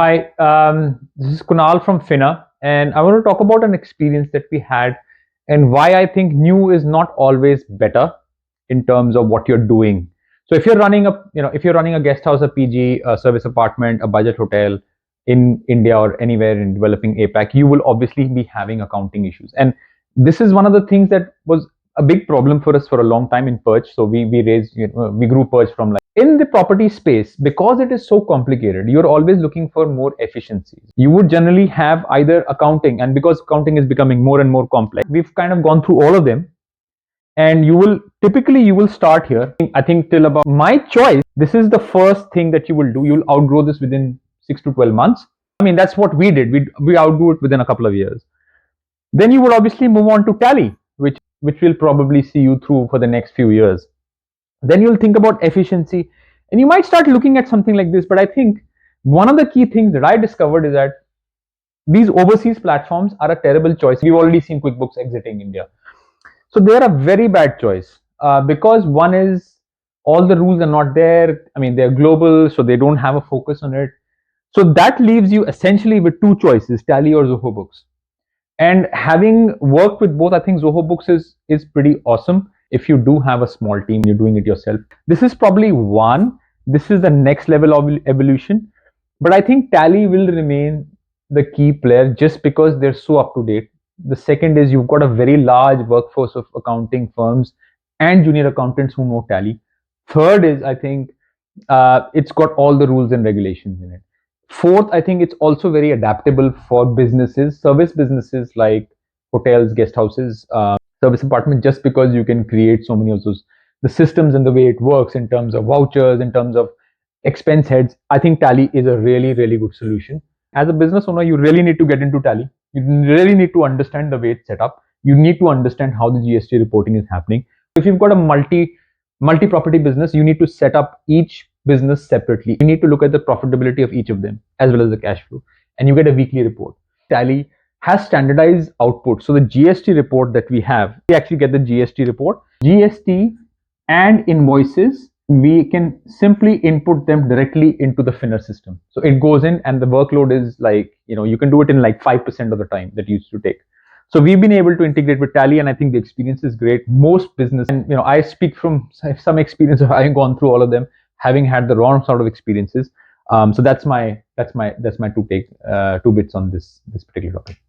Hi, this is Kunal from Fina, and I want to talk about an experience that we had and why I think new is not always better in terms of what you're doing. So if you're running if you're running a guest house, a PG, a service apartment, a budget hotel in India or anywhere in developing APAC, you will obviously be having accounting issues. And this is one of the things that was a big problem for us for a long time in Perch. So we grew Perch from in the property space, because it is so complicated, you're always looking for more efficiencies. You would generally have either accounting, and because accounting is becoming more and more complex, we've kind of gone through all of them. And you will start here. I think till about my choice, this is the first thing that you will do. You'll outgrow this within 6 to 12 months. I mean, that's what we did. We outgrew it within a couple of years. Then you would obviously move on to Tally, which will probably see you through for the next few years. Then you'll think about efficiency, and you might start looking at something like this. But I think one of the key things that I discovered is that these overseas platforms are a terrible choice. We've already seen QuickBooks exiting India, so they're a very bad choice, because one is, all the rules are not there. I mean, they're global, so they don't have a focus on it. So that leaves you essentially with two choices: Tally or Zoho Books. And having worked with both, I think Zoho Books is pretty awesome. If you do have a small team, you're doing it yourself. This is probably one. This is the next level of evolution. But I think Tally will remain the key player just because they're so up to date. The second is, you've got a very large workforce of accounting firms and junior accountants who know Tally. Third is, I think it's got all the rules and regulations in it. Fourth, I think it's also very adaptable for businesses, service businesses like hotels, guest houses, service apartment, just because you can create so many of those, the systems and the way it works in terms of vouchers, in terms of expense heads. I think Tally is a really, really good solution. As a business owner, you really need to get into Tally. You really need to understand the way it's set up. You need to understand how the GST reporting is happening. If you've got a multi-property business, you need to set up each business separately. You need to look at the profitability of each of them as well as the cash flow, and you get a weekly report. Tally has standardized output. So the GST report that we have, we actually get the GST report, GST and invoices. We can simply input them directly into the Finner system. So it goes in, and the workload is like, you can do it in like 5% of the time that used to take. So we've been able to integrate with Tally, and I think the experience is great. Most business, and I speak from some experience of having gone through all of them, having had the wrong sort of experiences. So that's my two bits on this particular topic.